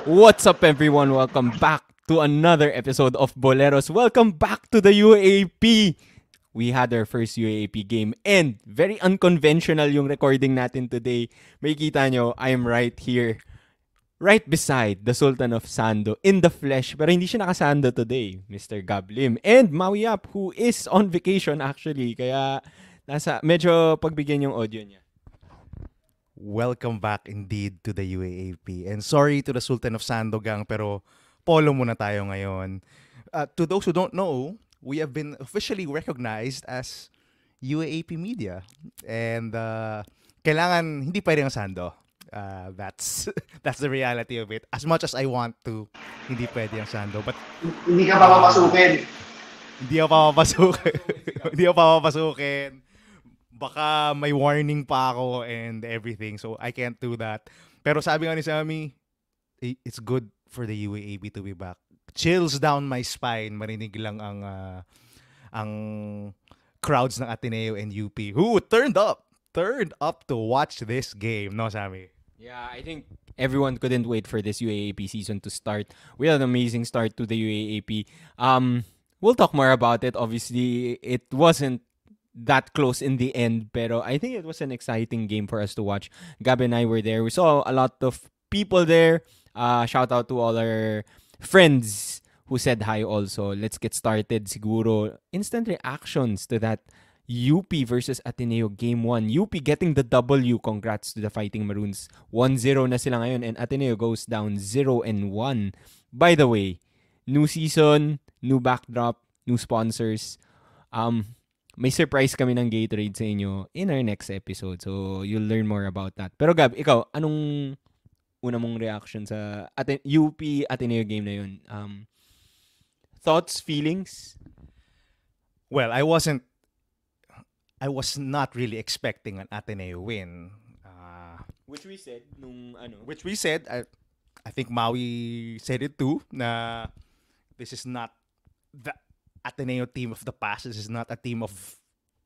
What's up, everyone? Welcome back to another episode of Boleros. Welcome back to the UAAP. We had our first UAAP game and very unconventional yung recording natin today. May kita nyo, I am right here, right beside the Sultan of Sando in the flesh. Pero hindi siya nakasando today, Mr. Gablim. And MAUI'S, who is on vacation actually. Kaya medyo pagbigyan yung audio niya. Welcome back indeed to the UAAP. And sorry to the Sultan of Sandogang, pero polo muna tayo ngayon. To those who don't know, we have been officially recognized as UAAP Media. And kailangan hindi pwede ang Sando. That's the reality of it. As much as I want to, hindi pwede ang Sando. But hindi ka pa papasukin. Hindi ako papapasukin. Hindi ako papapasukin. Baka may warning pa ako and everything. So, I can't do that. Pero sabi nga ni Sammy, it's good for the UAAP to be back. Chills down my spine. Marinig lang ang crowds ng Ateneo and UP who turned up to watch this game. No, Sammy? Yeah, I think everyone couldn't wait for this UAAP season to start. We had an amazing start to the UAAP. We'll talk more about it. Obviously, it wasn't that close in the end, pero I think it was an exciting game for us to watch. Gab and I were there. We saw a lot of people there. Shout out to all our friends who said hi also. Let's get started. Siguro, instant reactions to that UP versus Ateneo Game 1. UP getting the W. Congrats to the Fighting Maroons. 1-0 na sila ngayon and Ateneo goes down 0-1. By the way, new season, new backdrop, new sponsors. May surprise kami ng Gatorade sa inyo in our next episode. So, you'll learn more about that. Pero Gab, ikaw, anong una mong reaction sa UP Ateneo game na yun? Thoughts, feelings? Well, I was not really expecting an Ateneo win. Which we said I think Maui said it too, na this is not the Ateneo team of the past. This is not a team of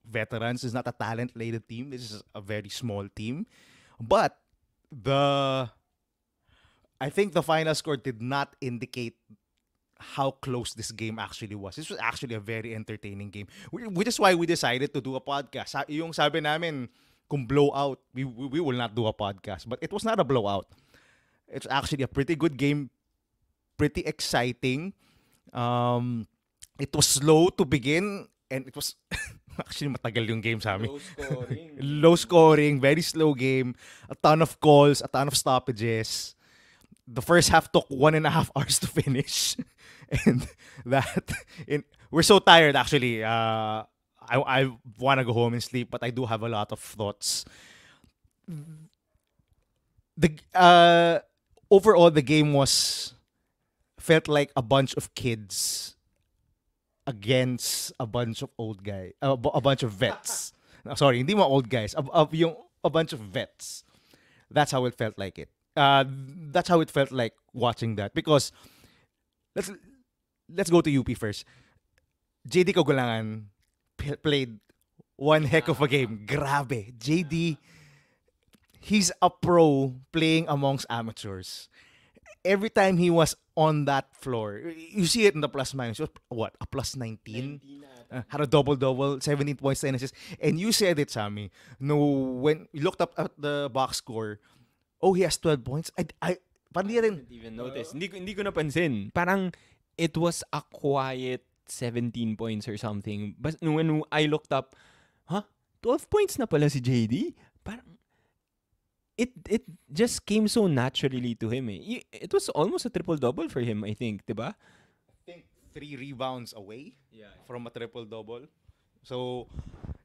veterans. This is not a talent-laden team. This is a very small team. But I think the final score did not indicate how close this game actually was. This was actually a very entertaining game, which is why we decided to do a podcast. Yung sabi namin, kung blowout, we will not do a podcast. But it was not a blowout. It's actually a pretty good game, pretty exciting. It was slow to begin and it was actually matagal yung game sa amin. Low scoring, very slow game, a ton of calls, a ton of stoppages. The first half took 1.5 hours to finish. And we're so tired actually. I want to go home and sleep, but I do have a lot of thoughts. Overall, the game felt like a bunch of kids against a bunch of old guys, a bunch of vets. Sorry, hindi mo old guys, a bunch of vets. That's how it felt like it. That's how it felt like watching that. Because let's go to UP first. JD Kagulangan played one heck of a game. Grabe. JD, he's a pro playing amongst amateurs. Every time he was on that floor, you see it in the plus minus. What? A plus 19? Had a double-double, 17 points, 10 assists. And you said it, Sammy. No, when you looked up at the box score, he has 12 points. I didn't even notice. Hindi ko napansin. Parang it was a quiet 17 points or something. But when I looked up, 12 points na pala si JD? Parang it just came so naturally to him. It was almost a triple-double for him, I think, diba? I think 3 rebounds away from a triple-double. So,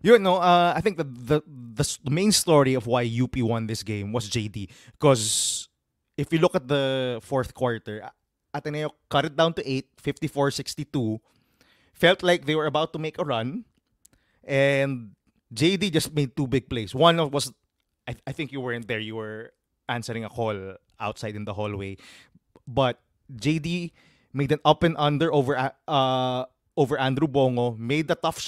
I think the main story of why UP won this game was JD. Because if you look at the fourth quarter, Ateneo cut it down to 8, 54-62. Felt like they were about to make a run. And JD just made 2 big plays. One was, I think you weren't there. You were answering a call outside in the hallway. But JD made an up and under over Andrew Bongo, made the tough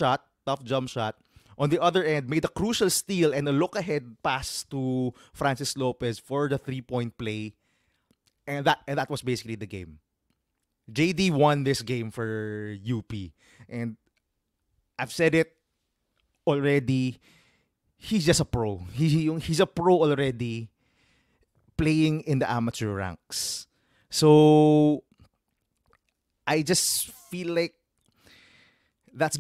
jump shot. On the other end, made a crucial steal and a look-ahead pass to Francis Lopez for the 3-point play. and that was basically the game. JD won this game for UP, and I've said it already. He's just a pro. He's a pro already, playing in the amateur ranks. So I just feel like that's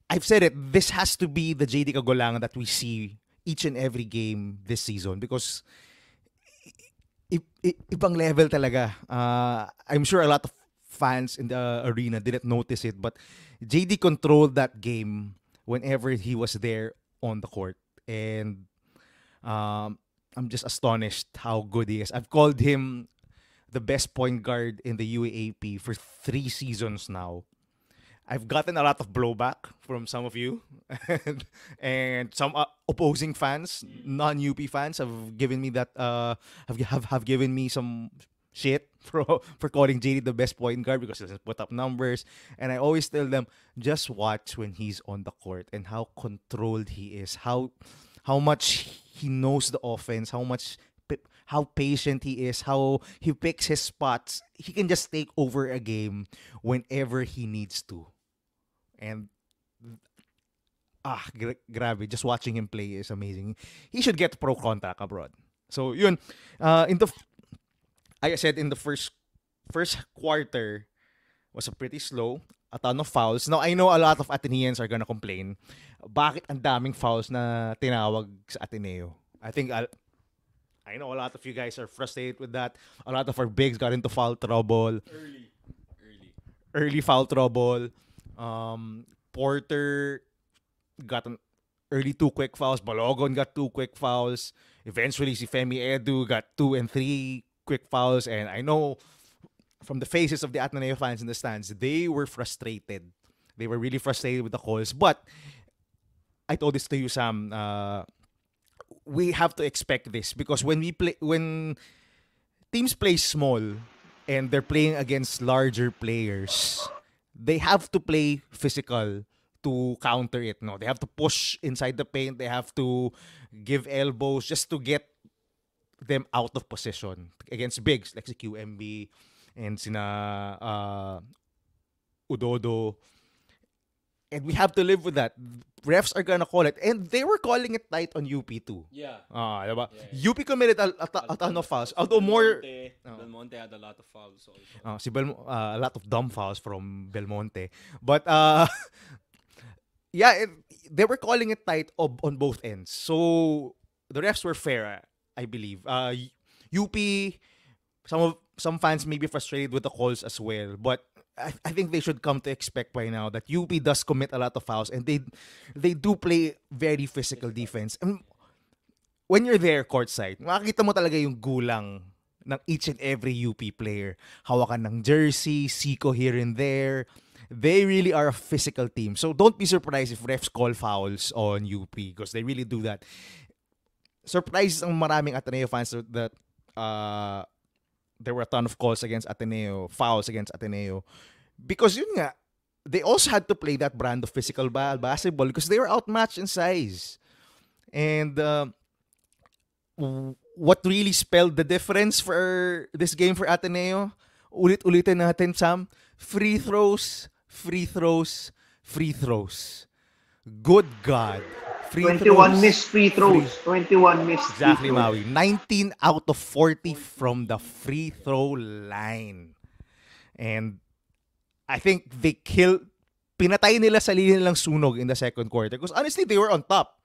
I've said it. This has to be the JD Kagolangan that we see each and every game this season, because ibang level talaga. I'm sure a lot of fans in the arena didn't notice it, but JD controlled that game whenever he was there on the court, and I'm just astonished how good he is. I've called him the best point guard in the UAAP for 3 seasons now. I've gotten a lot of blowback from some of you, and some opposing fans, non-UP fans, have given me that have given me some shit for calling JD the best point guard because he doesn't put up numbers. And I always tell them, just watch when he's on the court and how controlled he is, how much he knows the offense, how patient he is, how he picks his spots. He can just take over a game whenever he needs to. And grabe, just watching him play is amazing. He should get pro contract abroad. So yun, I said in the first quarter was a pretty slow, a ton of fouls. Now I know a lot of Ateneans are gonna complain. Bakit ang daming fouls na tinawag sa Ateneo? I know a lot of you guys are frustrated with that. A lot of our bigs got into foul trouble. Early foul trouble. Porter got an early 2 quick fouls. Balogun got 2 quick fouls. Eventually, si Femi Edu got 2 and 3 quick fouls. And I know from the faces of the Ateneo fans in the stands, they were frustrated. They were really frustrated with the calls. But I told this to you, Sam. We have to expect this because when teams play small and they're playing against larger players, they have to play physical to counter it. No, they have to push inside the paint. They have to give elbows just to get them out of position against bigs like si QMB and sina Udodo. And we have to live with that. Refs are gonna call it. And they were calling it tight on UP too. Yeah. Diba? Yeah. UP committed a ton of fouls. Although more... Belmonte had a lot of fouls also. A lot of dumb fouls from Belmonte. But, they were calling it tight on both ends. So, the refs were fair, I believe. UP, some fans may be frustrated with the calls as well. But, I think they should come to expect by now that UP does commit a lot of fouls and they do play very physical defense. And when you're there courtside, makikita mo talaga yung gulang ng each and every UP player. Hawakan ng jersey, siko here and there. They really are a physical team. So don't be surprised if refs call fouls on UP because they really do that. Surprised ang maraming Ateneo fans that there were a ton of calls against Ateneo, fouls against Ateneo. Because yun nga, they also had to play that brand of physical basketball because they were outmatched in size. And what really spelled the difference for this game for Ateneo, ulit-ulitin natin, Sam, free throws. Good God. 21 missed free throws. 21 missed Exactly, free throws. Maui. 19 out of 40 from the free throw line. And I think they pinatay nila sarili nilang sunog in the second quarter. Because honestly, they were on top.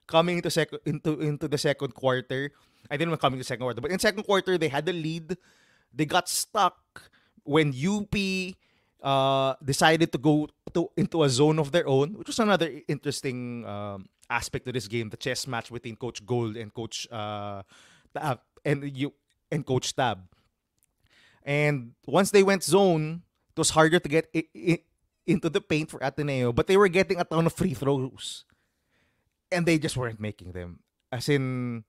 Coming into the second quarter. I didn't want coming to the second quarter. But in second quarter, they had the lead. They got stuck when UP decided to go into a zone of their own, which was another interesting aspect of this game, the chess match between Coach Gold and Coach Tab and Coach Tab. And once they went zone, it was harder to get into the paint for Ateneo, but they were getting a ton of free throws. And they just weren't making them. As in,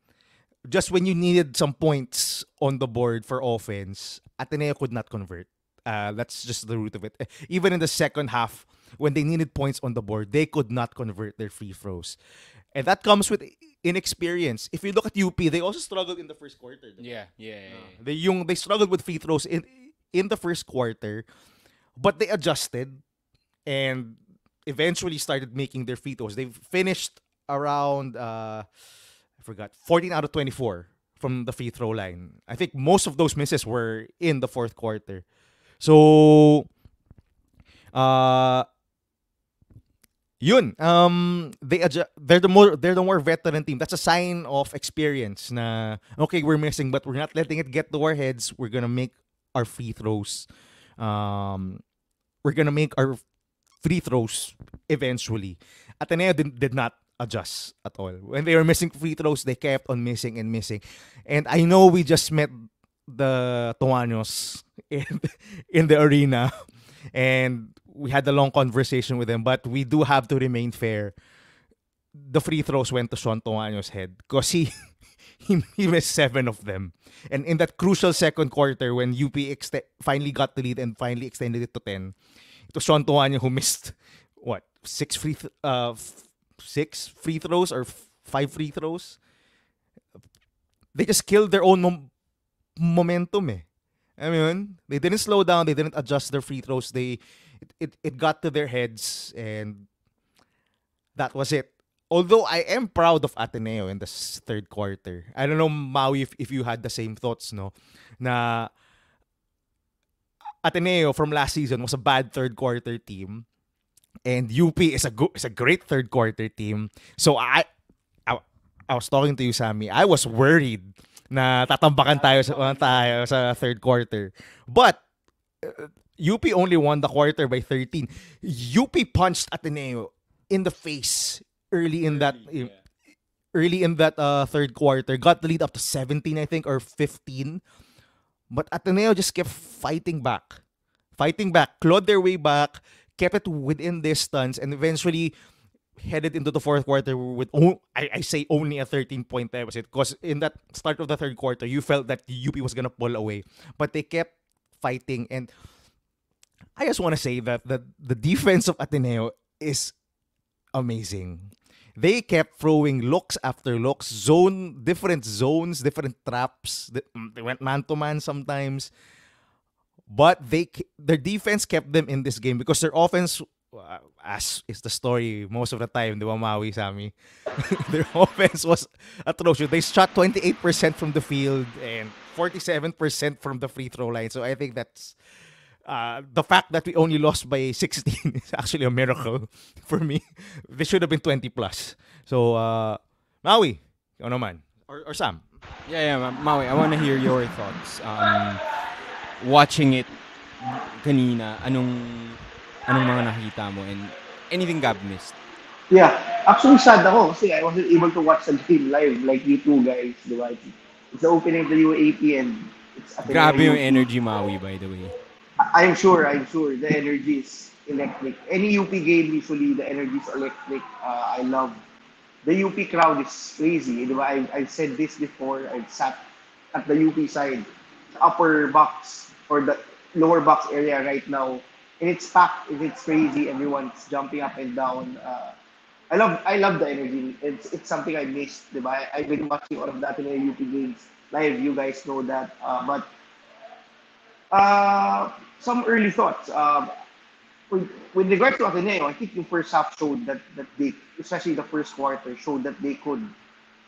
just when you needed some points on the board for offense, Ateneo could not convert. That's just the root of it. Even in the second half, when they needed points on the board, they could not convert their free throws. And that comes with inexperience. If you look at UP, they also struggled in the first quarter. Diba? Yeah. They struggled with free throws in the first quarter, but they adjusted and eventually started making their free throws. They finished around I forgot 14 out of 24 from the free throw line. I think most of those misses were in the fourth quarter. So uh yun, they're the more veteran team. That's a sign of experience na okay, we're missing but we're not letting it get to our heads. We're gonna make our free throws. Um we're gonna make our free throws eventually. Ateneo did not adjust at all. When they were missing free throws, they kept on missing and missing. And I know we just met the Tuanos in the arena and we had a long conversation with them, but we do have to remain fair. The free throws went to Sean Tuanos' head because he missed 7 of them. And in that crucial second quarter when UP finally got the lead and finally extended it to 10, it was Sean Tuanos who missed what, 6 free throws or 5 free throws. They just killed their own momentum eh. I mean, they didn't slow down, they didn't adjust their free throws. It got to their heads and that was it. Although I am proud of Ateneo in the third quarter. I don't know, Maui, if you had the same thoughts, no? Na Ateneo from last season was a bad third quarter team. And UP is a great third quarter team. So I was talking to you, Sammy. I was worried na tatambakan tayo sa third quarter. But UP only won the quarter by 13. UP punched Ateneo in the face early in that third quarter. Got the lead up to 17, I think, or 15. But Ateneo just kept fighting back, clawed their way back, kept it within distance, and eventually headed into the fourth quarter with, I say only a 13-point deficit, because in that start of the third quarter, you felt that UP was going to pull away. But they kept fighting, and I just want to say that the defense of Ateneo is amazing. They kept throwing looks after looks, different zones, different traps. They went man-to-man sometimes. But their defense kept them in this game because their offense, as is the story most of the time, di ba, Maui, Sammy? Their offense was atrocious. They shot 28% from the field and 47% from the free throw line. So I think that's the fact that we only lost by 16 is actually a miracle for me. They should have been 20 plus. So, Maui, ikaw naman. Or Sam. Yeah, Maui, I want to hear your thoughts. Watching it kanina, anong mga nakita mo and anything Gab missed? Yeah, actually sad ako kasi I wasn't able to watch the game live like you two guys, di ba? It's the opening of the UAAP and it's Grabe yung energy, Maui, by the way. I'm sure the energy is electric. Any UP game usually the energy is electric. I love the UP crowd is crazy. Di ba? I've said this before. I've sat at the UP side, the upper box or the lower box area right now, and it's packed. It's crazy. Everyone's jumping up and down. I love the energy. It's something I missed. Di ba? I've been watching all of that in the UP games live. You guys know that. But some early thoughts. With regards to Ateneo, I think the first half showed that they, especially the first quarter, showed that they could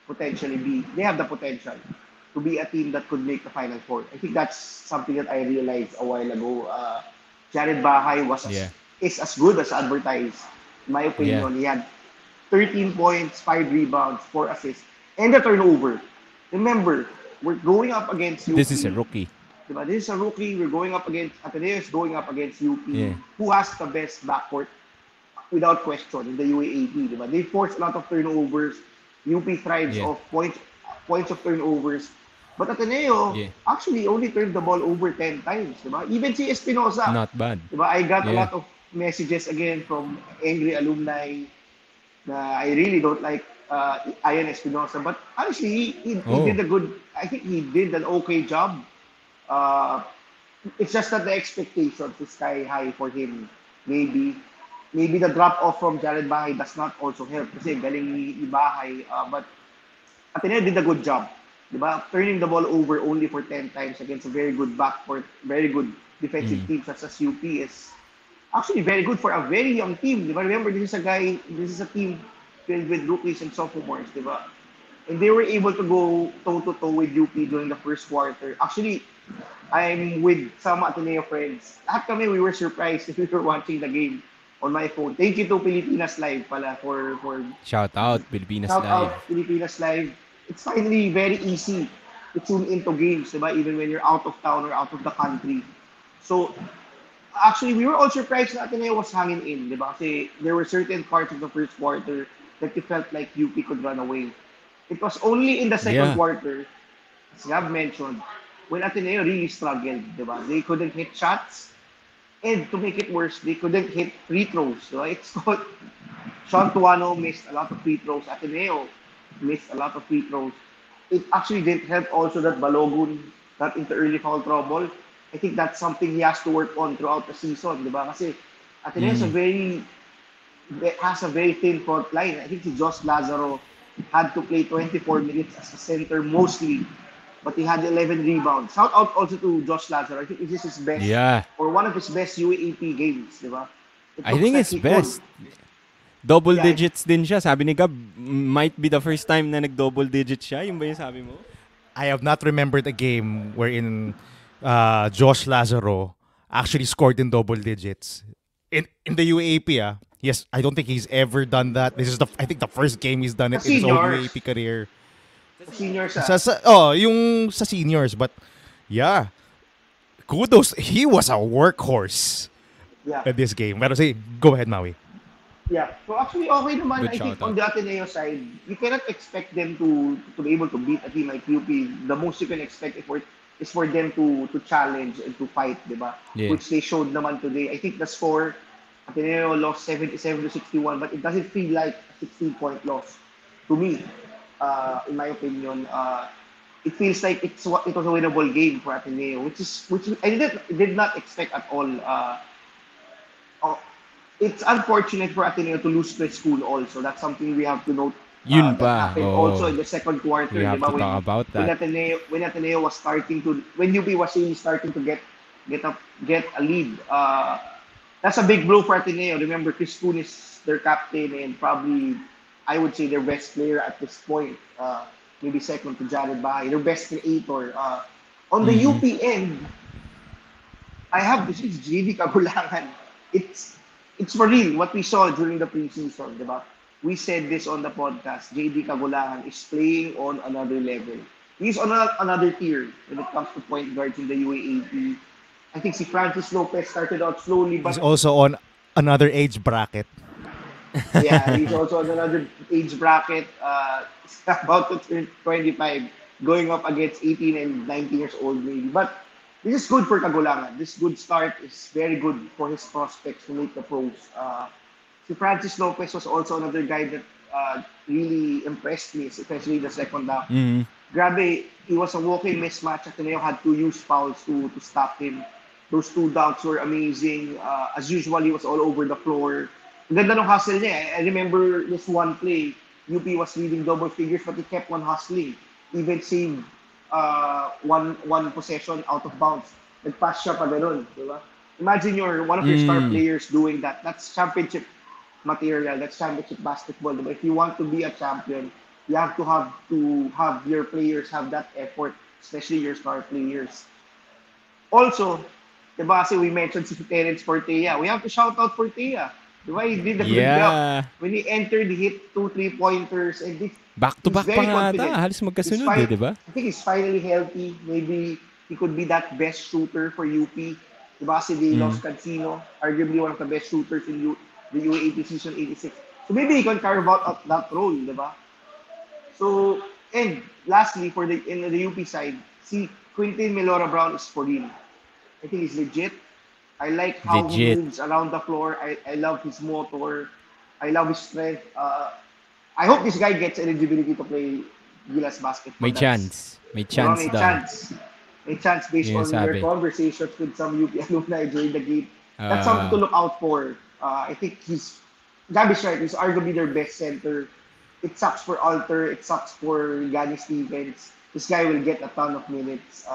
they have the potential to be a team that could make the Final Four. I think that's something that I realized a while ago. Jared Bahay is as good as advertised. In my opinion, he had 13 points, 5 rebounds, 4 assists, and a turnover. Remember, we're going up against UP. This is a rookie. Diba? This is a rookie. We're going up against Ateneo is going up against UP, who has the best backcourt without question in the UAAP. Diba? They force a lot of turnovers. UP thrives off points of turnovers. But Ateneo actually only turned the ball over 10 times. Diba? Even si Espinosa. Not bad. Diba? I got a lot of messages again from angry alumni na I really don't like Ian Espinosa. But honestly, he did a good, I think he did an okay job. It's just that the expectations is sky high for him. Maybe the drop off from Jared Bahay does not also help kasi galing ni Bahay. But Ateneo did a good job. Diba? Turning the ball over only for 10 times against a very good backcourt, very good defensive Mm. team such as UP is actually very good for a very young team. Diba? Remember, this is a team filled with rookies and sophomores. Diba? And they were able to go toe-to-toe with UP during the first quarter. Actually, I'm with some Ateneo friends. Lahat kami, we were surprised if we were watching the game on my phone. Thank you to Pilipinas Live pala for Shout out Pilipinas shout out Live. Pilipinas Live. It's finally very easy to tune into games, diba? Even when you're out of town or out of the country. So, actually, we were all surprised that Ateneo was hanging in, diba? Kasi there were certain parts of the first quarter that you felt like UP could run away. It was only in the second Yeah. quarter, as Gab mentioned, when Ateneo really struggled, diba? They couldn't hit shots, and to make it worse, they couldn't hit free throws. Diba? It's called Sean Tuano missed a lot of free throws. Ateneo missed a lot of free throws. It actually didn't help also that Balogun got into early foul trouble. I think that's something he has to work on throughout the season, di ba? Kasi Ateneo Mm. has a very thin front line. I think si Josh Lazaro had to play 24 minutes as a center mostly, but he had 11 rebounds. Shout out also to Josh Lazaro. I think this is his best Yeah. or one of his best UAAP games, di ba? It I looks think like it's he could. best. Double Yeah, digits din siya. Sabi ni Gab, might be the first time na nag-double digits siya. Yung ba yung sabi mo? I have not remembered a game wherein Josh Lazaro actually scored in double digits in the UAAP. Yes, I don't think he's ever done that. This is I think the first game he's done sa it in his whole seniors. UAAP career. Sa seniors, Yung sa seniors, but yeah, kudos. He was a workhorse yeah. at this game. Pero say, go ahead, Maui. Yeah. So actually, okay naman. Good I think shout on out. the Ateneo side, you cannot expect them to be able to beat a team like UP. The most you can expect is for them to challenge and to fight, di ba? Yeah. Which they showed naman today. I think the score, Ateneo lost 77 to 61, but it doesn't feel like a 16-point loss to me. In my opinion, it feels like it was a winnable game for Ateneo, which I did not expect at all. Oh, it's unfortunate for Ateneo to lose to a school also. That's something we have to note. Yun That pa. happened also Oh, in the second quarter, we di have ba? to talk about that. When Ateneo was when UP was really starting to get a lead. That's a big blow for Ateneo. Remember, Chris Poon is their captain and probably I would say their best player at this point. Maybe second to Jared Bahay, their best creator. On the Mhm. UP end, I have this is JD Kagulangan. It's for real what we saw during the preseason, diba? We said this on the podcast. JD Kagulangan is playing on another level. He's on another tier when it comes to point guards in the UAAP. I think si Francis Lopez started out slowly, He's but also on another age bracket. yeah, he's also on another age bracket. He's about to turn 25, going up against 18 and 19 years old maybe. But this is good for Kagulangan. This good start is very good for his prospects to make the pros. Si Francis Lopez was also another guy that really impressed me, especially in the second half. Mhm. Grabe, he was a walking mismatch. Ateneo had to use fouls to stop him. Those two dunks were amazing. As usual, he was all over the floor. Ang ganda ng hustle niya. I remember this one play, UP was leading double figures but he kept on hustling. Even saved one possession out of bounds. Nag-pass siya pa ganun. Diba? Imagine one of your star Mm. players doing that. That's championship material. That's championship basketball. Diba? If you want to be a champion, you have to have your players have that effort, especially your star players. Also, diba kasi we mentioned si Terence Fortea. We have to shout out Fortea. Diba? He did a good job. Yeah. When he entered, he hit 2 3-pointers and Back to he's back pa very nga ata. confident. Halos magkasunod eh, di ba? I think he's finally healthy. Maybe he could be that best shooter for UP. Diba kasi they lost Cancino, arguably one of the best shooters in the UAAP season 86. So maybe he can carve out that role, diba? So, and lastly, in the UP side, see Quintin Melora Brown is for real. I think he's legit. I like how he Legit. moves around the floor. I love his motor. I love his strength. I hope this guy gets eligibility to play Gilas basketball. May chance. May chance May daw. chance. May chance based Yun on yung their sabi. conversations with some UP alumni during the game. That's something to look out for. I think Gabi's right. He's arguably their best center. it sucks for Alter, it sucks for Gani Stevens. This guy will get a ton of minutes.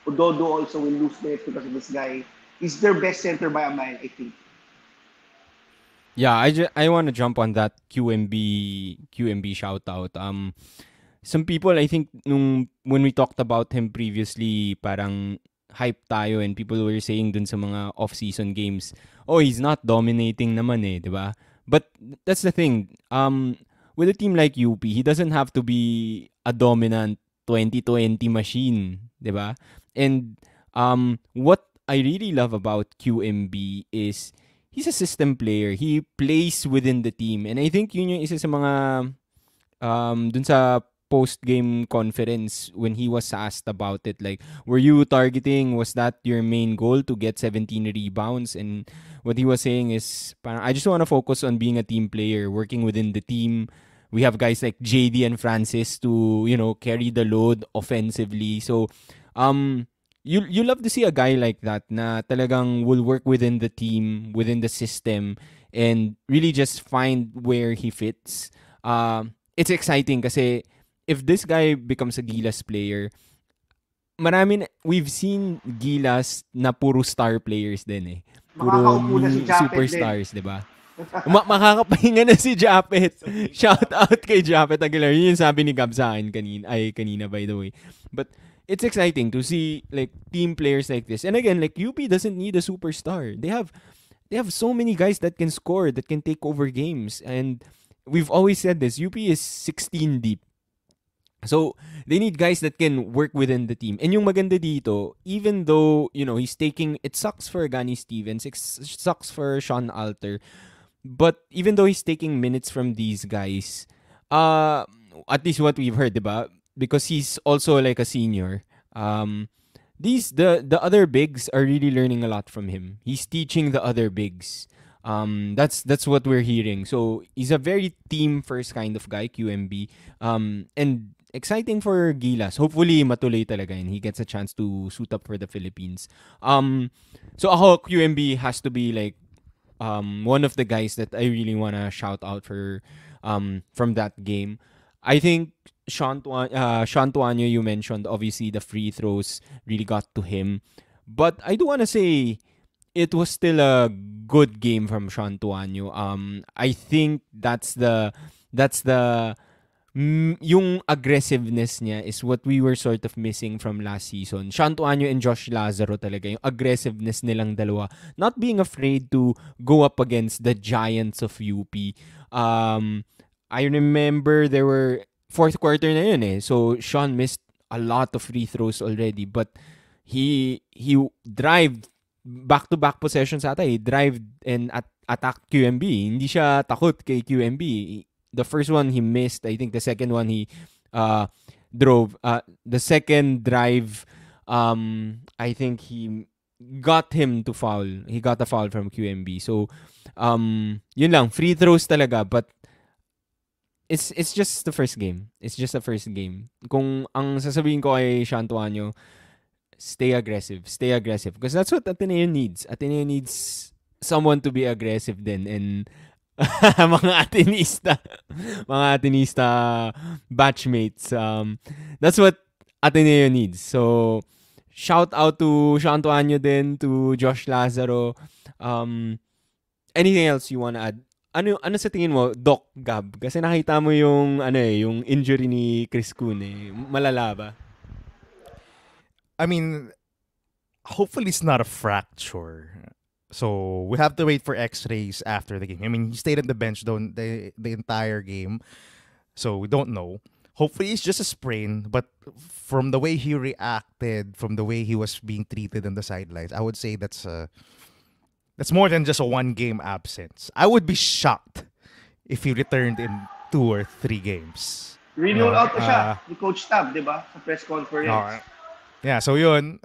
Ododo also will lose minutes because of this guy. He's their best center by a mile, I think. Yeah, I want to jump on that QMB shout out. Some people, I think when we talked about him previously, parang hype tayo and people were saying dun sa mga off-season games, oh, he's not dominating naman eh, 'di ba? But that's the thing. With a team like UP, he doesn't have to be a dominant 2020 machine, 'di ba? And what I really love about QMB is he's a system player. He plays within the team. And I think yun yung isa sa mga dun sa post-game conference when he was asked about it, like, were you targeting, was that your main goal to get 17 rebounds? And what he was saying is, parang, I just want to focus on being a team player, working within the team. We have guys like JD and Francis to, carry the load offensively. So, you love to see a guy like that na talagang will work within the team, within the system, and really just find where he fits. It's exciting kasi if this guy becomes a Gilas player, we've seen Gilas na puro star players din eh. Puro Makakaupo na si Japet superstars, di ba? Makakapahinga na si Japet. Shout out kay Japet Aguilar. Yun yung sabi ni Gab sa akin kanina by the way. But it's exciting to see like team players like this. And again, like UP doesn't need a superstar. They have so many guys that can score, that can take over games. And we've always said this, UP is 16 deep. So, they need guys that can work within the team. And yung maganda dito, even though, he's taking, it sucks for Gani Stevens, it sucks for Sean Alter, but even though he's taking minutes from these guys, at least what we've heard, diba? Because he's also like a senior, the other bigs are really learning a lot from him. He's teaching the other bigs. That's what we're hearing. So, he's a very team-first kind of guy, QMB. And exciting for Gilas. Hopefully, matuloy talaga and he gets a chance to suit up for the Philippines. So ako, QMB has to be like one of the guys that I really want to shout out for from that game. I think Sean Tuanyo, you mentioned, obviously the free throws really got to him. But I do want to say it was still a good game from Sean Tuanyo. I think that's the yung aggressiveness niya is what we were sort of missing from last season. Sean Tuanyo and Josh Lazaro talaga, yung aggressiveness nilang dalawa. Not being afraid to go up against the giants of UP. I remember there were fourth quarter na yun eh. So Sean missed a lot of free throws already, but he drived back-to-back possessions ata. He drived and attacked QMB. Hindi siya takot kay QMB. The first one he missed. I think the second one he drove. The second drive, I think he got him to foul. He got a foul from QMB. So, yun lang. Free throws talaga. But it's just the first game. It's just the first game. Kung ang sasabihin ko kay Sean Tuanyo, stay aggressive. Stay aggressive. Because that's what Ateneo needs. Ateneo needs someone to be aggressive din. And mga Atenista batchmates. That's what Ateneo needs. So, shout out to Sean Tuanyo din, to Josh Lazaro. Anything else you wanna add? Ano sa tingin mo, Doc Gab? Kasi nakita mo yung yung injury ni Chris Kun eh. Malala ba? I mean, hopefully it's not a fracture. So we have to wait for X-rays after the game. I mean, he stayed on the bench the entire game, so we don't know. Hopefully, it's just a sprain. But from the way he reacted, from the way he was being treated on the sidelines, I would say that's more than just a one-game absence. I would be shocked if he returned in 2 or 3 games. Renewal out na siya ni Coach Tab, di ba? Sa press conference. Yeah, so yun,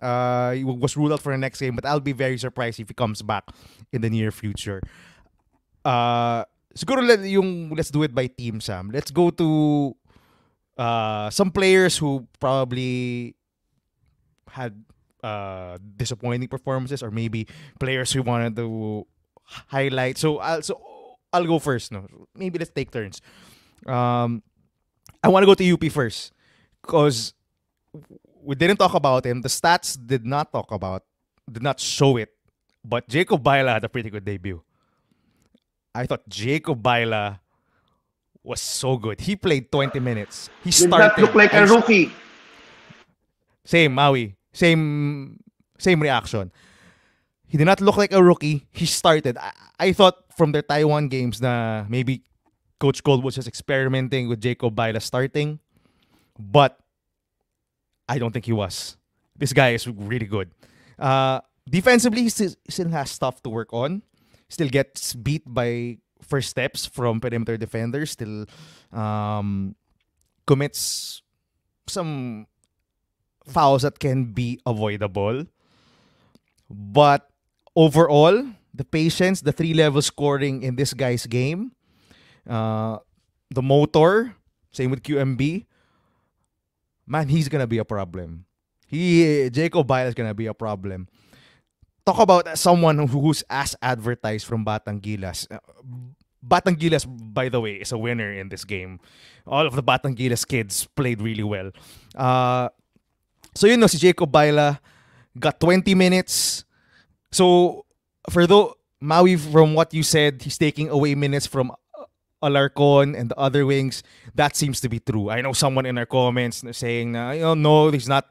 he was ruled out for the next game, but I'll be very surprised if he comes back in the near future. Siguro let's do it by team, Sam. Let's go to some players who probably had disappointing performances, or maybe players who wanted to highlight. So I'll go first. No, maybe let's take turns. I want to go to UP first because we didn't talk about him. The stats did not show it. But Jacob Baila had a pretty good debut. I thought Jacob Baila was so good. He played 20 minutes. He Did not started. look like a rookie. Same, Maui. Same reaction. He did not look like a rookie. He started. I thought from their Taiwan games na maybe Coach Gold was just experimenting with Jacob Baila starting. But I don't think he was. This guy is really good. Defensively, he still has stuff to work on. Still gets beat by first steps from perimeter defenders. Still commits some fouls that can be avoidable. But overall, the patience, the 3-level scoring in this guy's game, the motor, same with QMB, man, he's gonna be a problem. Jacob Baila is gonna be a problem. Talk about someone who's as advertised from Batangilas. Batangilas, by the way, is a winner in this game. All of the Batangilas kids played really well. So you know, si Jacob Baila got 20 minutes. So for Maui, from what you said, he's taking away minutes from Alarcon and the other wings. That seems to be true. I know someone in our comments saying, no, he's not.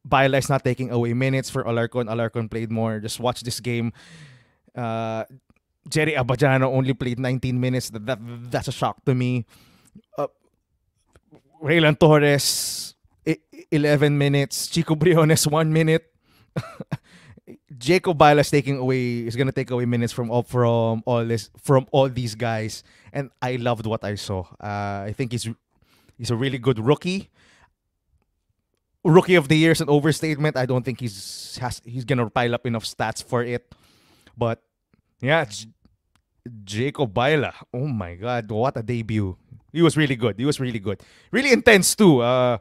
Baila is not taking away minutes for Alarcon. Alarcon played more. Just watch this game. Jerry Abajano only played 19 minutes. That's a shock to me. Raylan Torres, 11 minutes. Chico Briones, 1 minute. Jacob Baila is gonna take away minutes from all these guys, and I loved what I saw. I think he's a really good rookie. Rookie of the year is an overstatement. I don't think he's gonna pile up enough stats for it. But yeah, Jacob Baila. Oh my God, what a debut! He was really good. Really intense too. I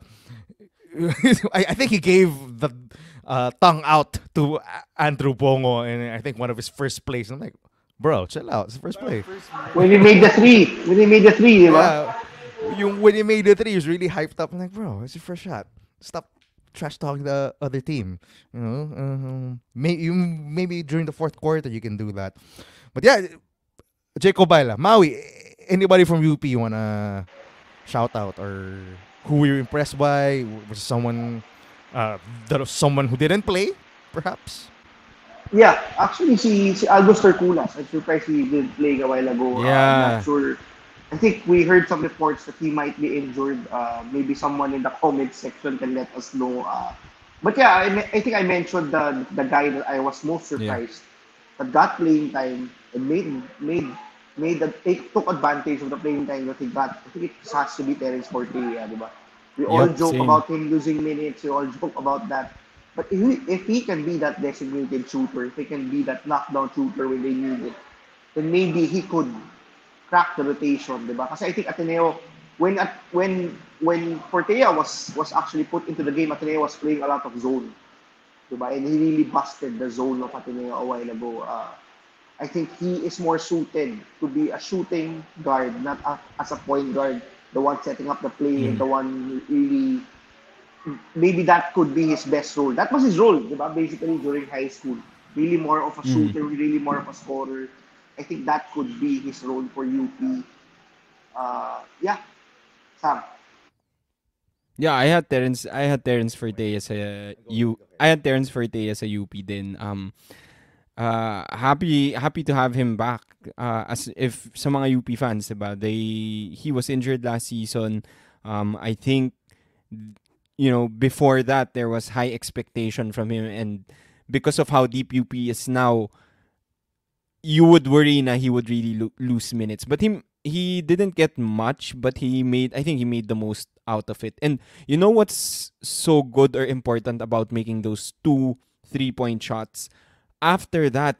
think he gave the tongue out to Andrew Bongo, and I think one of his first plays. I'm like, bro, chill out. It's the first play. When he made the three, di ba? When he made the three, he was really hyped up. I'm like, bro, it's your first shot. Stop trash talking the other team. You know, maybe during the fourth quarter you can do that. But yeah, Jacob Baila, Maui. Anybody from UP you wanna shout out, or who were you impressed by? Was someone who didn't play, perhaps? Yeah, actually, si Albus Terculas. I'm surprised he didn't play a while ago. I'm not sure. I think we heard some reports that he might be injured. Maybe someone in the comments section can let us know. But yeah, I think I mentioned the guy that I was most surprised that got playing time and took advantage of the playing time that he got. I think it has to be Terence Portilla, di ba? We all joke about him losing minutes. We all joke about that. But if he can be that designated shooter, if he can be that knockdown shooter when they need it, then maybe he could crack the rotation, di ba? Kasi I think Ateneo, when Portilla was actually put into the game, Ateneo was playing a lot of zone, di ba? And he really busted the zone of Ateneo a while ago. I think he is more suited to be a shooting guard, not as a point guard, the one setting up the play, and the one really, maybe that could be his best role. That was his role, diba? Basically during high school. Really more of a shooter, really more of a scorer. I think that could be his role for UP. Yeah, Sam. Yeah, I had Terence Forte as a UP din. Happy to have him back. As if sa mga UP fans, diba? He was injured last season. I think before that there was high expectation from him, and because of how deep UP is now, you would worry na he would really lose minutes. But he didn't get much, but I think he made the most out of it. And you know what's so good or important about making those 2 3-point shots? After that,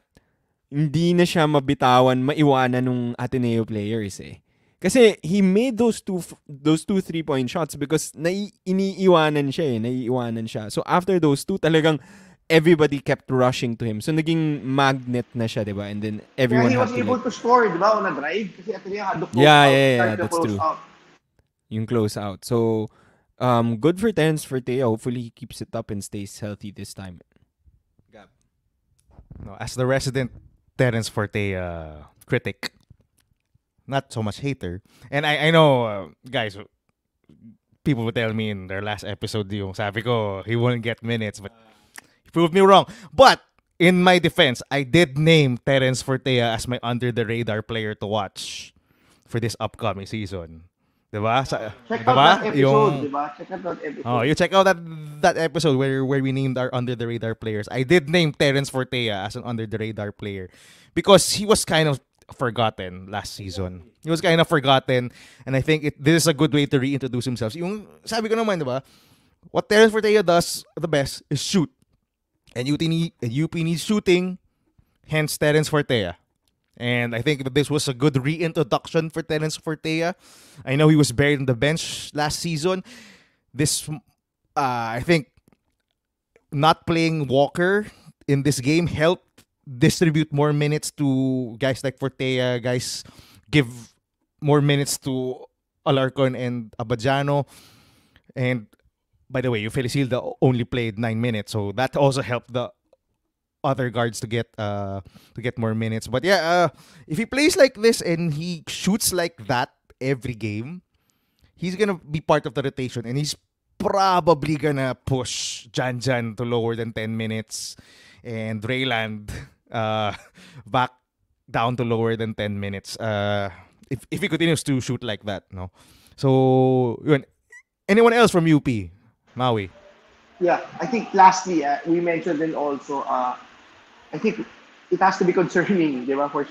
hindi na siya maiwanan nung Ateneo players eh. Kasi he made those two 3-point shots because naiiwanan siya. So after those two, talagang everybody kept rushing to him. So naging magnet na siya, diba? And then everyone he was able to score, diba, on a drive. Kasi Ateneo had to close out. Yeah, that's true. yung close out. So, good for Terence Fortea. Hopefully, he keeps it up and stays healthy this time. Gab. No, as the resident Terence Forte critic, not so much hater. And I know, guys, people would tell me in their last episode, yung sabi ko, he won't get minutes, but he proved me wrong. But in my defense, I did name Terence Fortea as my under the radar player to watch for this upcoming season. Diba? Check out Diba? that episode, di ba? Check out that episode. Oh, you check out that episode where we named our under the radar players. I did name Terence Fortea as an under the radar player because he was kind of forgotten last season. He was kind of forgotten, and I think this is a good way to reintroduce himself. Yung sabi ko naman, diba? What Terence Fortea does the best is shoot, and UP needs shooting, hence Terence Fortea. And I think that this was a good reintroduction for Terence Fortea. I know he was buried in the bench last season. This, I think, not playing Walker in this game helped distribute more minutes to guys like Fortea. Guys give more minutes to Alarcon and Abadjano. And by the way, Felicilda only played 9 minutes, so that also helped the other guards to get more minutes. But yeah, if he plays like this and he shoots like that every game, he's gonna be part of the rotation, and he's probably gonna push Jan to lower than 10 minutes, and Rayland back down to lower than 10 minutes. If he continues to shoot like that, no. So yun. Anyone else from UP, Maui? Yeah, I think lastly, we mentioned then also, I think it has to be concerning, di ba, for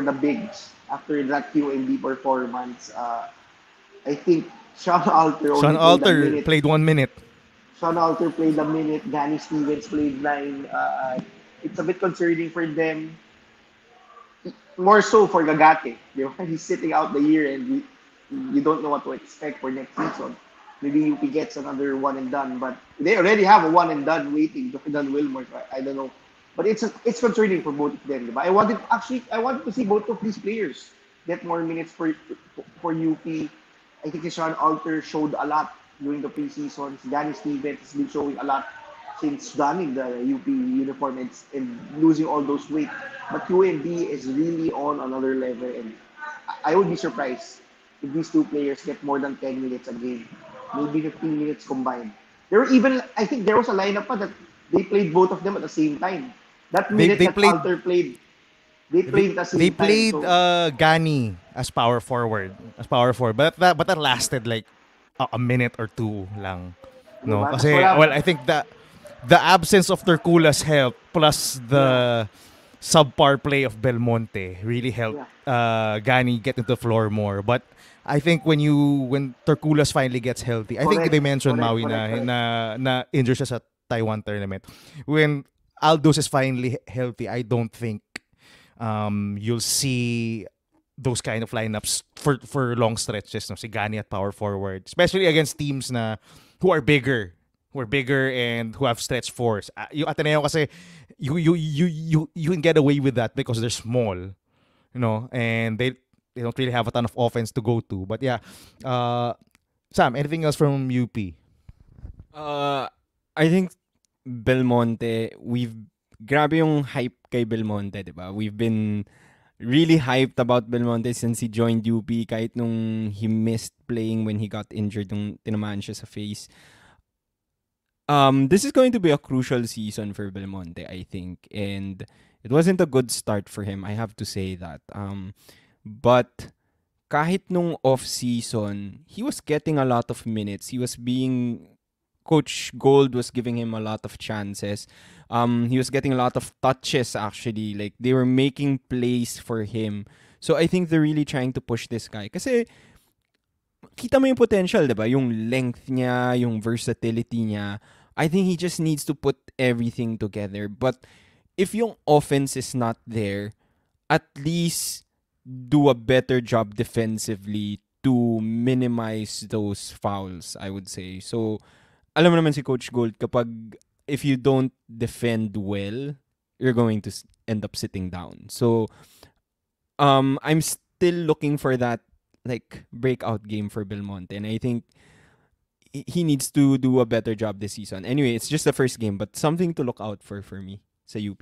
the bigs after that QMB performance. I think Sean Alter only Sean played a Alter minute. played 1 minute. Sean Alter played a minute. Danny Stevens played 9. It's a bit concerning for them. More so for Gagate. Di ba? He's sitting out the year and you don't know what to expect for next season. Maybe UP gets another one and done, but they already have a one and done waiting, Jordan Wilmore. I don't know. But it's concerning for both of them. Diba? I wanted to see both of these players get more minutes for UP. I think Sean Alter showed a lot during the preseason. Danny Stevens has been showing a lot since donning the UP uniform and losing all those weight. But QMB is really on another level, and I would be surprised if these two players get more than 10 minutes a game, maybe 15 minutes combined. There were even, I think there was a lineup that they played both of them at the same time. That minute They that played- Alter played, they played at the same They time. played So, Gani as power forward, but that lasted like a minute or two lang. No, Diba? kasi Wala- well, I think the absence of Tercula's help plus the subpar play of Belmonte really helped Gani get into the floor more. But I think when Tercula's finally gets healthy, I think Correct. they mentioned Correct, Maui correct. na injured siya sa Taiwan tournament. When Aldos is finally healthy, I don't think you'll see those kind of lineups for long stretches. No? Si Gani at power forward, especially against teams who are bigger and who have stretch fours. Yung Ateneo kasi you can get away with that because they're small, and they don't really have a ton of offense to go to. But yeah, Sam, anything else from UP? I think Belmonte, grabe yung hype kay Belmonte, di ba? We've been really hyped about Belmonte since he joined UP, kahit nung he missed playing when he got injured, nung tinamaan siya sa face. This is going to be a crucial season for Belmonte, I think. And it wasn't a good start for him, I have to say that. But kahit nung off-season, he was getting a lot of minutes. Coach Gold was giving him a lot of chances. He was getting a lot of touches, actually. Like, they were making plays for him. So I think they're really trying to push this guy. Kasi, kita mo yung potential, diba? Yung length niya, yung versatility niya. I think he just needs to put everything together. But if yung offense is not there, at least do a better job defensively to minimize those fouls, I would say. So, alam mo naman si Coach Gold, if you don't defend well, you're going to end up sitting down. So, I'm still looking for that like breakout game for Belmonte, and I think he needs to do a better job this season. Anyway, it's just the first game, but something to look out for me sa UP.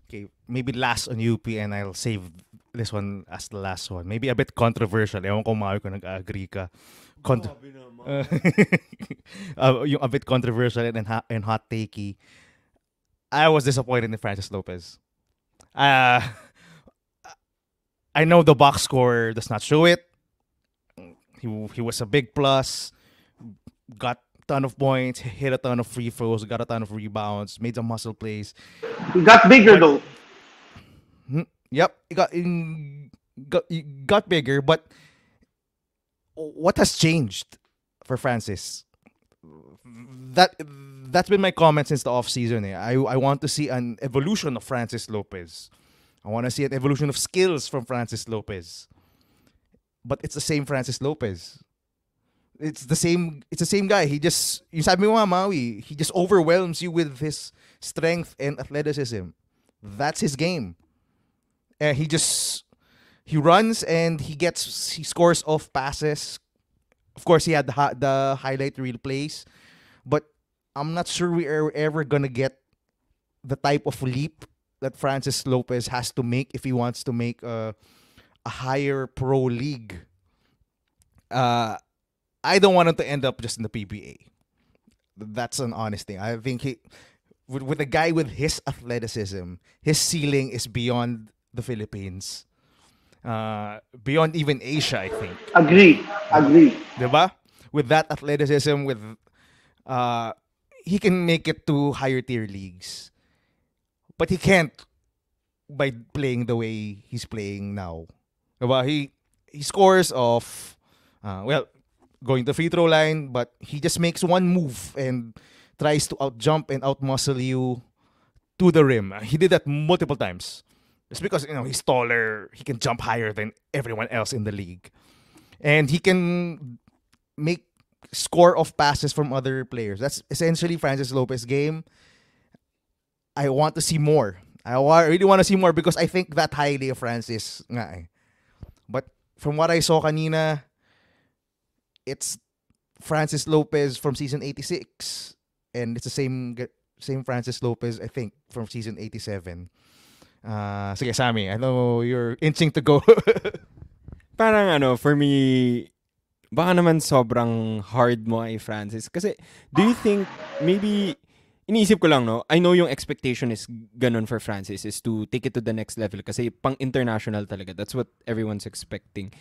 Okay, maybe last on UP and I'll save this one as the last one. Maybe a bit controversial. Ewan ko Maui kung nag-agree ka. Con- uh, yung a bit controversial and hot takey. I was disappointed in Francis Lopez. Uh, I know the box score does not show it. He was a big plus. Got a ton of points, hit a ton of free throws, got a ton of rebounds, made some muscle plays. He got bigger But though. yep, it got bigger. But what has changed for Francis? That's been my comment since the off season. I want to see an evolution of Francis Lopez. I want to see an evolution of skills from Francis Lopez. But it's the same Francis Lopez. It's the same guy. He just, you sabi mo nga, Maui, he just overwhelms you with his strength and athleticism. That's his game. He runs and he scores off passes. Of course, he had the highlight reel plays, but I'm not sure we are ever gonna get the type of leap that Francis Lopez has to make if he wants to make a higher pro league. I don't want him to end up just in the PBA. That's an honest thing. I think with a guy with his athleticism, his ceiling is beyond the Philippines, beyond even Asia. I think. Agree. Agree. Diba? With that athleticism, he can make it to higher tier leagues, but he can't by playing the way he's playing now. Diba? He scores off, going to free throw line, but he just makes one move and tries to outjump and outmuscle you to the rim. He did that multiple times. It's because he's taller, he can jump higher than everyone else in the league, and he can make score off passes from other players. That's essentially Francis Lopez's game. I want to see more. Really want to see more because I think that highly of Francis nga eh. But from what I saw kanina, it's Francis Lopez from season 86, and it's the same Francis Lopez, I think, from season 87. Sige, Sammy, I know you're inching to go. Parang for me, baka naman sobrang hard mo kay Francis. Kasi, do you think, maybe, iniisip ko lang, no? I know yung expectation is ganun for Francis, is to take it to the next level. Kasi pang international talaga. That's what everyone's expecting.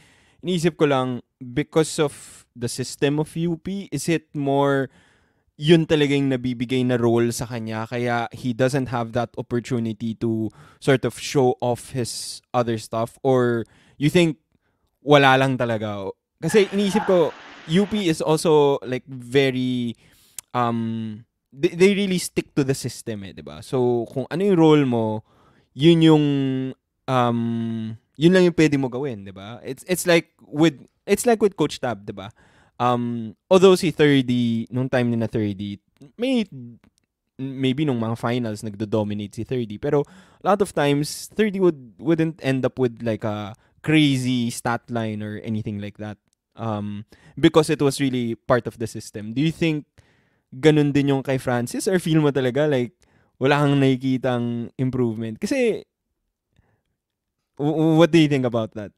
Iniisip ko lang, because of the system of UP, is it more yun talagang nabibigay na role sa kanya, kaya he doesn't have that opportunity to sort of show off his other stuff? Or you think wala lang talaga? Kasi iniisip ko, UP is also like very they really stick to the system diba? So kung ano yung role mo, yun yung yun lang yung pwede mo gawin, diba? It's like with Coach Tab, diba? Although si 30 nung time ni na 30, maybe nung mga finals nagdo-dominate si 30, pero a lot of times 30 wouldn't end up with like a crazy stat line or anything like that. Because it was really part of the system. Do you think ganun din yung kay Francis, or feel mo talaga like wala kang nakikitang improvement? Kasi what do you think about that?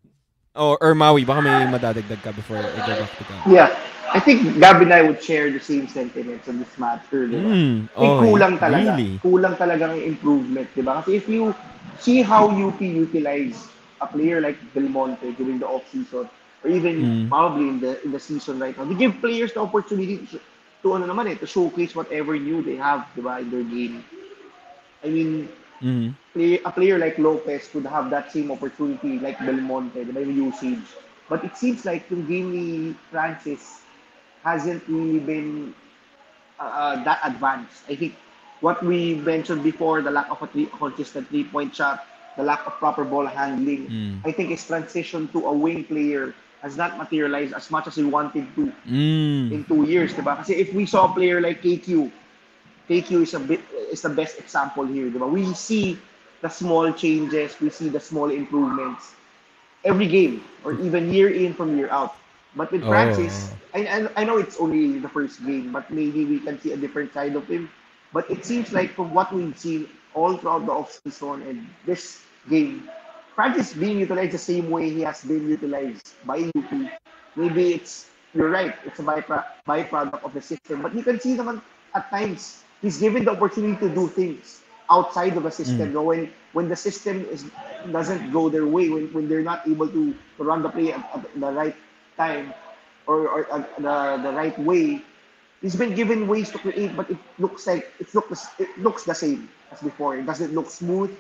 Or Maui, baka may madadagdag ka before I go back to Gab. Yeah. I think Gab and I would share the same sentiments on this matter, di ba? Kulang talaga. Really? Kulang talagang improvement, di ba? Kasi if you see how UP utilize a player like Belmonte during the off-season, or even probably in the season right now, they give players the opportunity to showcase whatever new they have, di ba, in their game. I mean, a player like Lopez could have that same opportunity like Belmonte, di ba, yung usage. But it seems like yung game ni Francis hasn't really been that advanced. I think what we mentioned before, the lack of a consistent three-point shot, the lack of proper ball handling, I think his transition to a wing player has not materialized as much as he wanted to in 2 years, diba? Kasi if we saw a player like KQ is the best example here, diba? We see the small changes, we see the small improvements. every game or even year in from year out. But with Francis, Oh. I know it's only the first game, but maybe we can see a different side of him. But it seems like from what we've seen all throughout the offseason and this game, Francis being utilized the same way he has been utilized by UP. Maybe you're right, it's a byproduct of the system. But you can see naman at times, he's given the opportunity to do things outside of the system. Mm. You know, when the system doesn't go their way, when they're not able to run the play at the right time or the right way, he's been given ways to create, but it looks the same as before. It doesn't look smooth.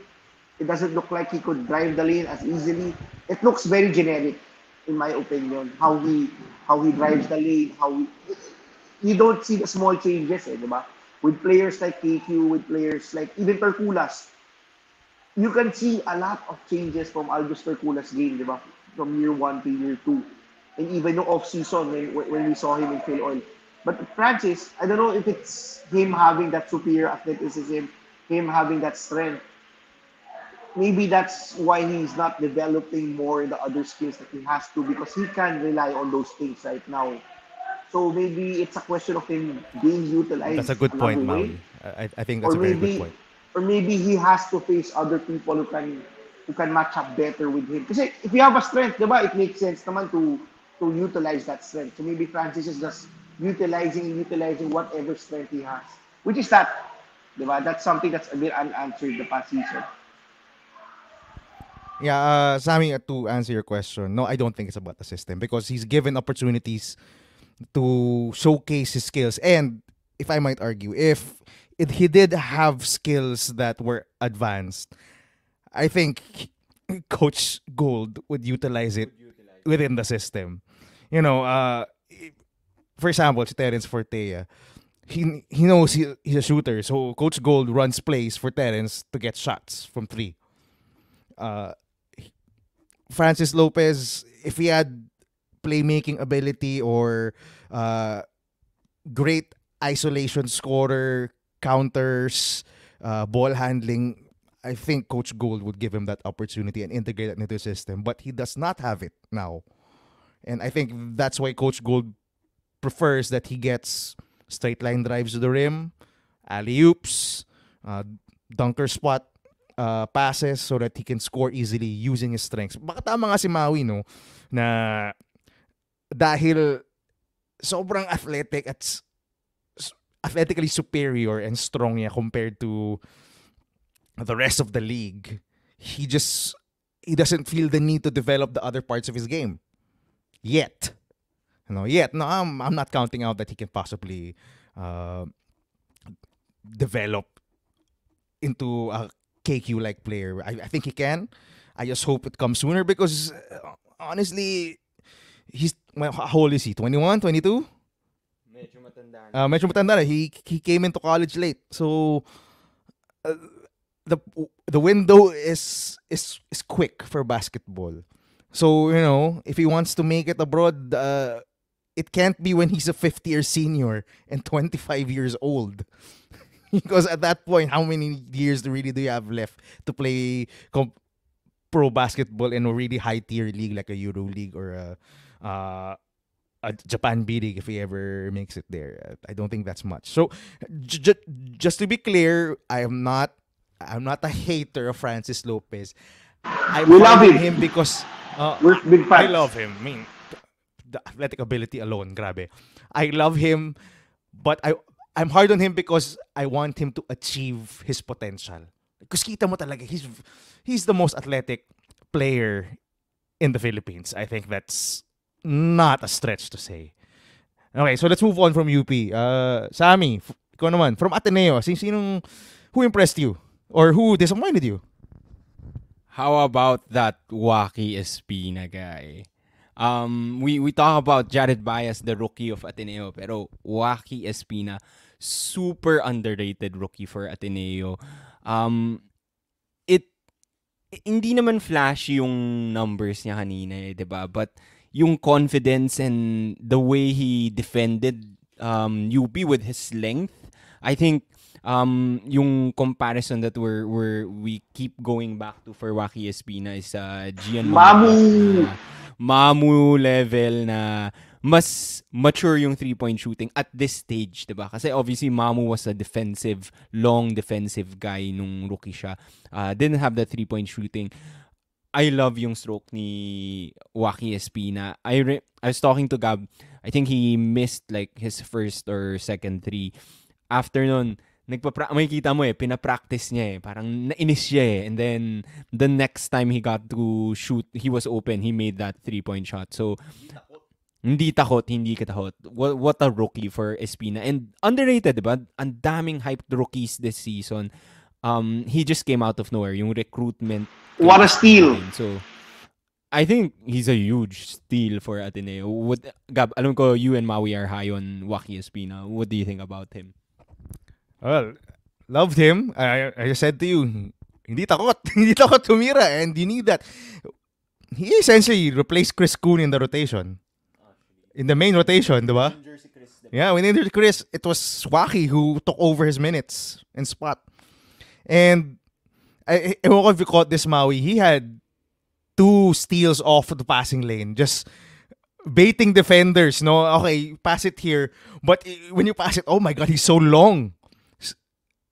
It doesn't look like he could drive the lane as easily. It looks very generic, in my opinion. How he drives the lane, you don't see the small changes, diba? With players like KQ, with players like even Perkulas, you can see a lot of changes from Albus Perkulas game, diba? From year one to year two. And even no off-season when we saw him in Phil Oil. But Francis, I don't know if it's him having that superior athleticism, him having that strength. Maybe that's why he's not developing more the other skills that he has to because he can rely on those things right now. So maybe it's a question of him being That's a utilized good another point, way, Maui. I think that's or a very good maybe point. or maybe he has to face other people who can match up better with him. Kasi if you have a strength, diba, it makes sense naman to utilize that strength. So maybe Francis is just utilizing whatever strength he has, which is that, diba? That's something that's a bit unanswered the past season. Yeah, Sammy, to answer your question, no, I don't think it's about the system because he's given opportunities to showcase his skills. And if I might argue, if he did have skills that were advanced, I think Coach Gold would utilize it within the system. You know, for example, si Terence Fortea, he knows he's a shooter, so Coach Gold runs plays for Terence to get shots from three. Uh, Francis Lopez, if he had playmaking ability or uh, great isolation scorer, counters, ball handling, I think Coach Gold would give him that opportunity and integrate it into the system. But he does not have it now. And I think that's why Coach Gold prefers that he gets straight line drives to the rim, alley oops, uh, dunker spot passes so that he can score easily using his strengths. Baka tama nga si Maui, no? Na dahil sobrang athletic at athletically superior and strong niya compared to the rest of the league, he doesn't feel the need to develop the other parts of his game yet. Yet. No, I'm not counting out that he can possibly uh, develop into a KQ like player. I think he can. I just hope it comes sooner because honestly, how old is he? 21, 22? Medyo matanda na. Medyo matanda na. He came into college late. So uh, the window is quick for basketball. So, if he wants to make it abroad, it can't be when he's a fifth-year senior and 25 years old. Because at that point, how many years do you have left to play pro basketball in a really high-tier league like a Euro League or a Japan B League if he ever makes it there? I don't think that's much. So, just to be clear, I'm not a hater of Francis Lopez. I'm We love following him. him because We're big I fans. love him. I mean, the athletic ability alone, grabe. I love him, but I'm hard on him because I want him to achieve his potential. Because kita mo talaga, he's the most athletic player in the Philippines. I think that's not a stretch to say. Okay, so let's move on from UP. Sammy, ikaw naman, from Ateneo, who impressed you? Or who disappointed you? How about that wacky Espina guy? We talk about Jared Baez, the rookie of Ateneo, pero Wacky Espina, super underrated rookie for Ateneo. It hindi naman flashy yung numbers niya kanina, 'di ba? But yung confidence and the way he defended UP with his length, I think yung comparison that we keep going back to for Waki Espina is Gian Mamu! Mamuat na Mamu level na mas mature yung three-point shooting at this stage, 'di ba? Kasi obviously Mamu was a long defensive guy nung rookie siya. Didn't have that three-point shooting. I love yung stroke ni Waki Espina. I was talking to Gab. I think he missed like his first or second three. After nun, makikita mo pinapractice niya Parang nainis siya And then, the next time he got to shoot, he was open. He made that three-point shot. So, hindi katakot. What a rookie for Espina. And underrated, diba? Ang daming hyped rookies this season. He just came out of nowhere. Yung recruitment. What a steal! So, I think he's a huge steal for Ateneo. Gab, alam ko you and Maui are high on Waki Espina. What do you think about him? Well, loved him. I said to you, hindi takot. Hindi takot tumira and you need that. He essentially replaced Chris Kuhn in the rotation. In the main rotation, di ba? Yeah, when injured Chris, it was Waki who took over his minutes and spot. And I don't know if you caught this, Maui. He had 2 steals off the passing lane. Just baiting defenders, no? Okay, pass it here. But when you pass it, oh my God, he's so long.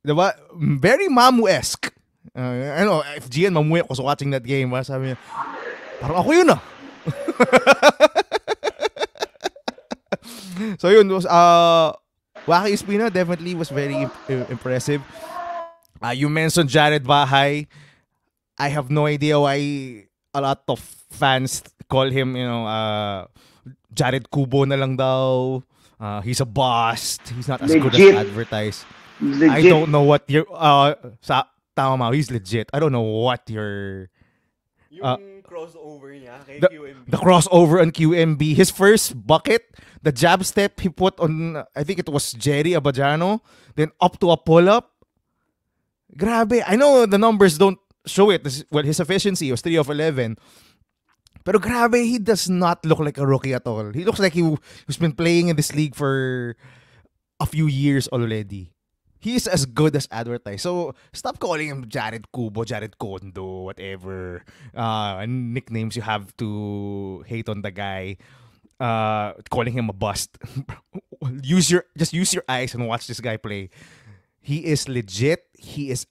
Diba? Very Mamu-esque. I know, if Gian Mamu was watching that game, sabi niya, parang ako yun So yun, was, Waki Espina definitely was very impressive. You mentioned Jared Bahay. I have no idea why a lot of fans call him, Jared Kubo na lang daw. He's a bust. He's not as good as advertised. Legit. I don't know what your tama, he's legit. I don't know what your Yung crossover niya kay QMB. The crossover on QMB. His first bucket, the jab step he put on, I think it was Jerry Abajano, then up to a pull-up. Grabe. I know the numbers don't show it. Well, his efficiency was 3 of 11. Pero grabe, he does not look like a rookie at all. He looks like he's been playing in this league for a few years already. He is as good as advertised. So, stop calling him Jared Kubo, Jared Kondo, whatever nicknames you have to hate on the guy. Calling him a bust. Use your eyes and watch this guy play. He is legit. He is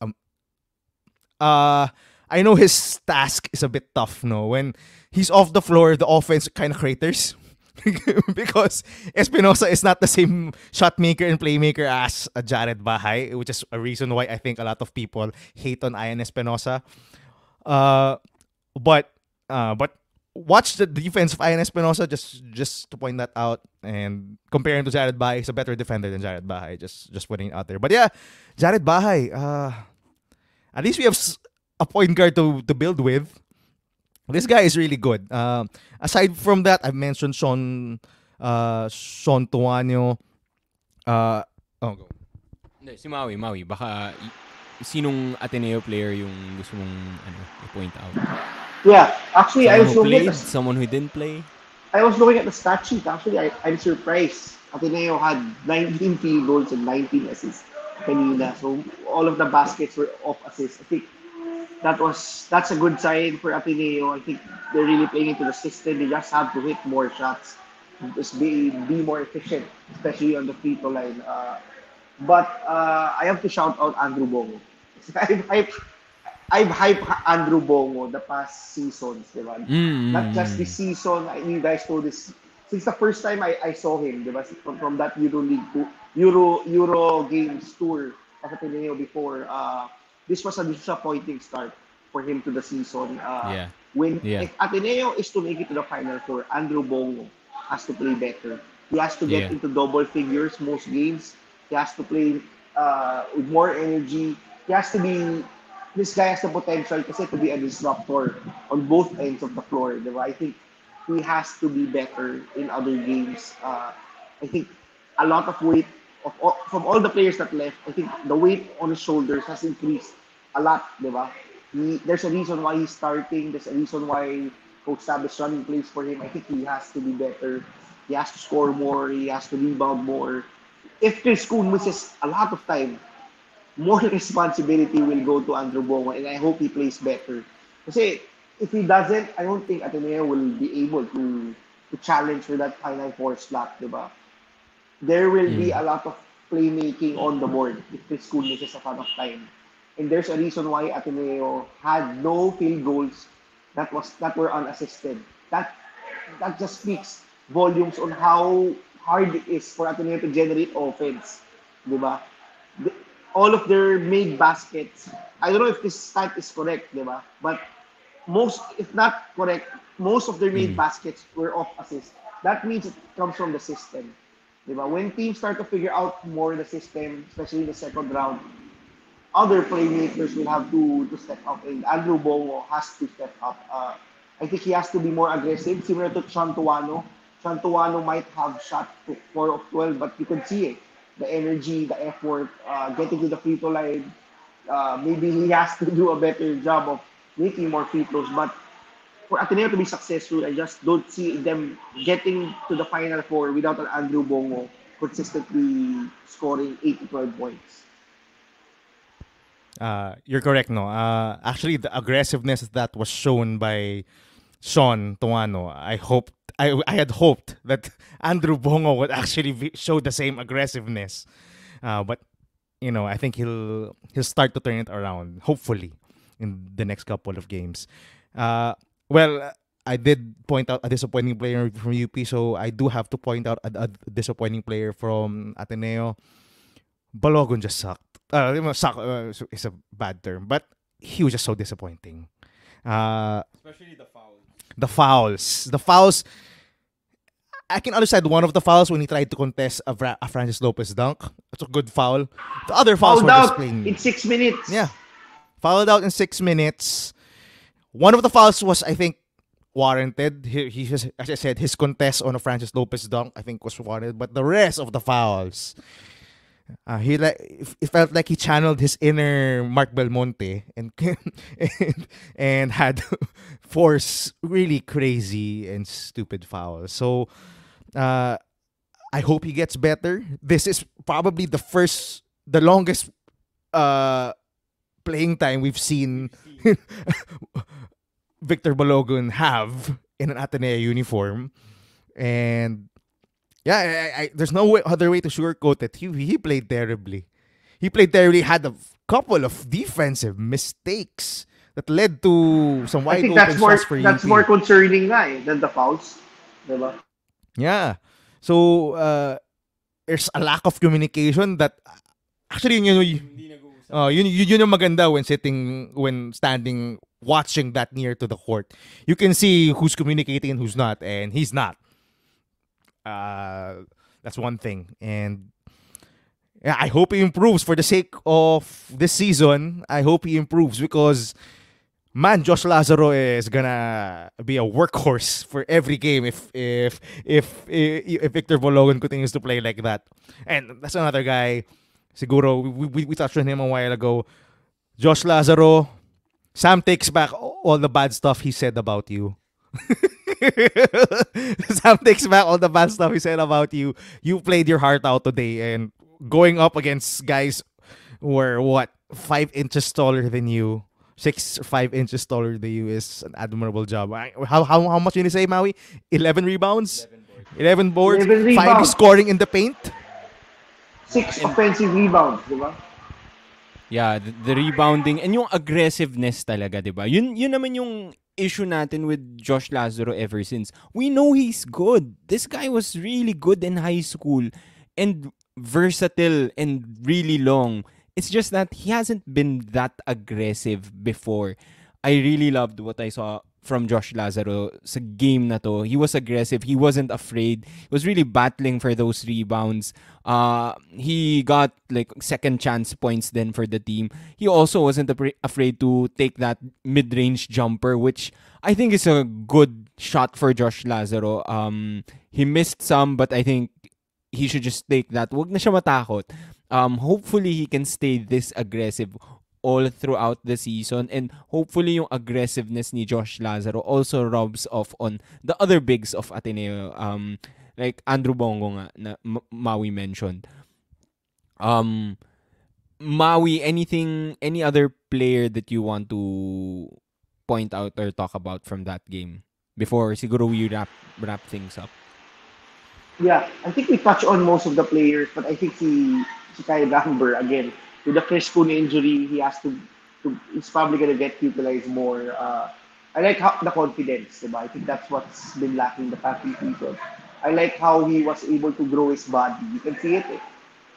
I know his task is a bit tough, no? When he's off the floor, the offense kind of craters. Because Espinosa is not the same shot maker and playmaker as Jared Bahay, which is a reason why I think a lot of people hate on Ian Espinosa. But watch the defense of Ian Espinosa just to point that out, and comparing to Jared Bahay, he's a better defender than Jared Bahay. Just putting it out there. But yeah, Jared Bahay, at least we have a point guard to build with. This guy is really good. Aside from that, I've mentioned Sean Tuanyo. Go. Hindi, si Maui. Baka sinong Ateneo player yung gusto mong i-point out? Yeah, actually, Someone who didn't play. I was looking at the stat sheet. Actually, I'm surprised. Ateneo had 19 field goals and 19 assists kanina. So all of the baskets were off assists. I think that's a good sign for Ateneo. I think they're really playing into the system. They just have to hit more shots, just be more efficient, especially on the free throw line. But I have to shout out Andrew Bongo. I've hyped Andrew Bongo the past seasons, diba? Not just this season. You guys know this since the first time I saw him, diba? From that Euro League to Euro Games tour of Ateneo before. This was a disappointing start for him to the season. If Ateneo is to make it to the Final Four, Andrew Bongo has to play better. He has to get into double figures most games. He has to play with more energy. This guy has the potential to be a disruptor on both ends of the floor. Diba? I think he has to be better in other games. I think a lot of weight from all the players that left, I think the weight on his shoulders has increased a lot, diba? There's a reason why he's starting. There's a reason why Coach Sab is running plays for him. I think he has to be better. He has to score more. He has to rebound more. If Chris Kuhn misses a lot of time, more responsibility will go to Andrew Bongo, and I hope he plays better. Kasi if he doesn't, I don't think Ateneo will be able to challenge for that Final Four slot, di ba? There will be a lot of playmaking on the board if Chris Cool misses a ton of time. And there's a reason why Ateneo had no field goals that were unassisted. That just speaks volumes on how hard it is for Ateneo to generate offense. Di ba? All of their made baskets, I don't know if this stat is correct, di ba? But most, if not correct, most of their made baskets were off assist. That means it comes from the system. Di ba? When teams start to figure out more the system, especially in the second round, other playmakers will have to step up, and Andrew Bongo has to step up. I think he has to be more aggressive, similar to Chantuano. Chantuano might have shot 4 of 12, but you could see it. The energy, the effort, getting to the free throw line. Maybe he has to do a better job of making more free throws. But for Ateneo to be successful, I just don't see them getting to the Final Four without an Andrew Bongo consistently scoring 8 to 12 points. You're correct, no? Actually, the aggressiveness that was shown by Sean Tuano, I had hoped that Andrew Bongo would actually show the same aggressiveness. But I think he'll start to turn it around, hopefully, in the next couple of games. Well, I did point out a disappointing player from UP, so I do have to point out a disappointing player from Ateneo. Balogun just sucked. Suck is a bad term, but he was just so disappointing. Especially the fouls. The fouls. I can understand one of the fouls when he tried to contest a Francis Lopez dunk. It's a good foul. The other fouls were just plain. In 6 minutes. Yeah. Fouled out in 6 minutes. One of the fouls was, I think, warranted. He just, as I said, his contest on a Francis Lopez dunk, I think, was warranted. But the rest of the fouls, it felt like he channeled his inner Mark Belmonte and had force really crazy and stupid fouls. So I hope he gets better. This is probably the longest playing time we've seen Victor Balogun have in an Ateneo uniform. And yeah, there's no other way to sugarcoat it. He played terribly. Had a couple of defensive mistakes that led to some wide open shots for UP. That's more concerning than the fouls. Diba? Yeah. So there's a lack of communication that actually yun yung maganda when standing watching that near to the court. You can see who's communicating and who's not, and he's not. That's one thing. And yeah, I hope he improves for the sake of this season. I hope he improves because man, Josh Lazaro is gonna be a workhorse for every game if Victor Balogun continues to play like that. And that's another guy. Siguro we touched on him a while ago. Josh Lazaro, Sam takes back all the bad stuff he said about you. Sam takes back all the bad stuff he said about you. You played your heart out today, and going up against guys who are 5 inches taller than you, 6 or 5 inches taller than you is an admirable job. How much did you say, Maui? 11 rebounds? 11 boards? 5 scoring in the paint? 6 offensive rebounds, di ba? Yeah, the rebounding and yung aggressiveness talaga, di ba? Yun naman yung issue natin with Josh Lazaro ever since. We know he's good. This guy was really good in high school and versatile and really long. It's just that he hasn't been that aggressive before. I really loved what I saw from Josh Lazaro sa game na to. He was aggressive. He wasn't afraid. He was really battling for those rebounds. He got like second chance points then for the team. He also wasn't afraid to take that mid-range jumper, which I think is a good shot for Josh Lazaro. He missed some, but I think he should just take that. Wag na siya matakot. Hopefully he can stay this aggressive all throughout the season, and hopefully yung aggressiveness ni Josh Lazaro also rubs off on the other bigs of Ateneo, like Andrew Bongo nga na Maui mentioned. Maui, any other player that you want to point out or talk about from that game before siguro we wrap things up? Yeah, I think we touched on most of the players, but I think si Kyle Gamber again with the Chris Kuhn injury, he has to he's probably gonna get utilized more. I like how the confidence, diba? I think that's what's been lacking the past few seasons. I like how he was able to grow his body. You can see it. Eh.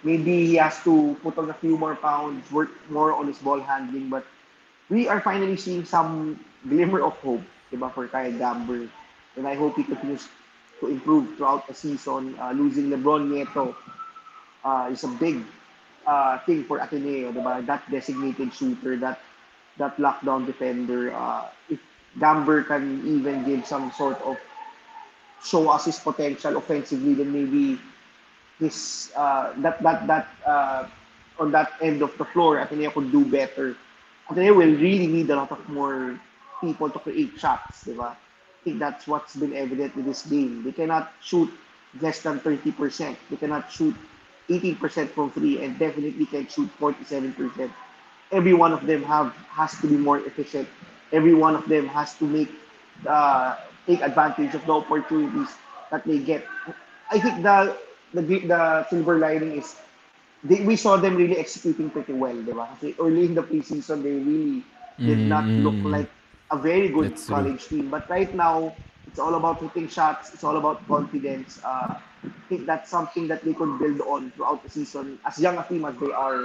Maybe he has to put on a few more pounds, work more on his ball handling, but we are finally seeing some glimmer of hope, diba, for Kyle Gamber. And I hope he continues to improve throughout the season. Losing LeBron Nieto is a big thing for Ateneo, diba? That designated shooter, that lockdown defender. If Gamber can even give some sort of show us his potential offensively, then maybe his on that end of the floor, Ateneo could do better. Ateneo will really need a lot of more people to create shots, di ba? I think that's what's been evident with this game. They cannot shoot less than 30%. They cannot shoot 18% from three and definitely can shoot 47%. Every one of them has to be more efficient. Every one of them has to uh, take advantage of the opportunities that they get. I think the silver lining is we saw them really executing pretty well, di ba? Kasi early in the preseason, they really did not look Mm-hmm. like a very good That's true. college team. But right now, it's all about hitting shots. It's all about confidence. I think that's something that they could build on throughout the season, as young a team as they are.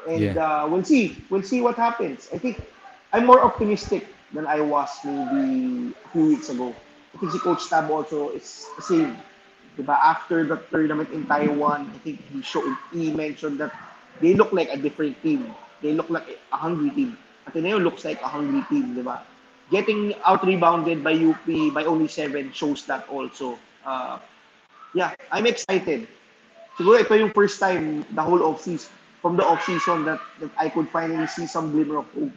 And Yeah. we'll see. We'll see what happens. I think I'm more optimistic than I was maybe a few weeks ago. I think si Coach Tab also is the same. Diba? After the tournament in Taiwan, I think he mentioned that they look like a different team. They look like a hungry team. Ateneo looks like a hungry team, diba? Getting out rebounded by UP by only 7 shows that also. Yeah, I'm excited. Siguro ito yung first time the whole off-season, from the off-season that I could finally see some glimmer of hope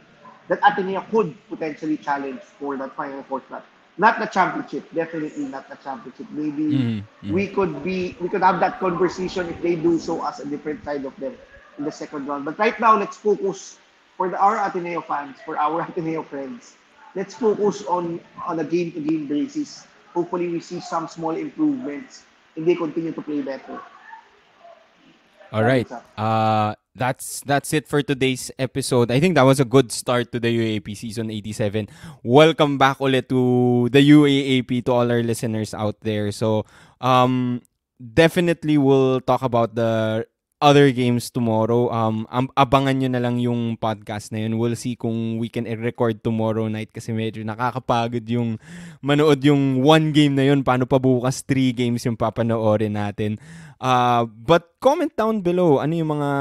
that Ateneo could potentially challenge for that Final Four slot. Not the championship, definitely not the championship. Maybe Mm-hmm. we could have that conversation if they do so as a different side of them in the second round. But right now, let's focus for our Ateneo fans, for our Ateneo friends. Let's focus on a game-to-game basis. Hopefully, we see some small improvements and they continue to play better. All That right. is up. That's it for today's episode. I think that was a good start to the UAP season 87. Welcome back ulit to the UAAP to all our listeners out there. So, definitely we'll talk about the other games tomorrow. Abangan nyo na lang yung podcast na yun. We'll see kung we can record tomorrow night kasi medyo nakakapagod yung manood yung one game na yun. Paano pa bukas 3 games yung papanoorin natin. But comment down below ano yung mga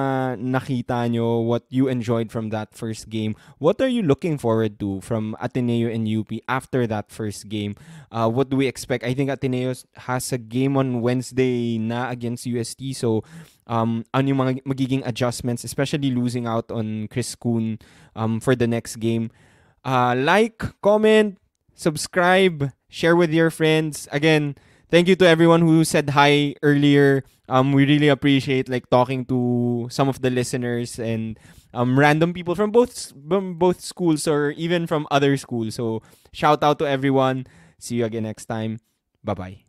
nakita nyo, what you enjoyed from that first game. What are you looking forward to from Ateneo and UP after that first game? What do we expect? I think Ateneo has a game on Wednesday na against UST. So, ano yung mga magiging adjustments, especially losing out on Chris Kuhn for the next game. Like, comment, subscribe, share with your friends. Again, thank you to everyone who said hi earlier. We really appreciate like talking to some of the listeners and random people from both schools or even from other schools. So shout out to everyone. See you again next time. Bye bye.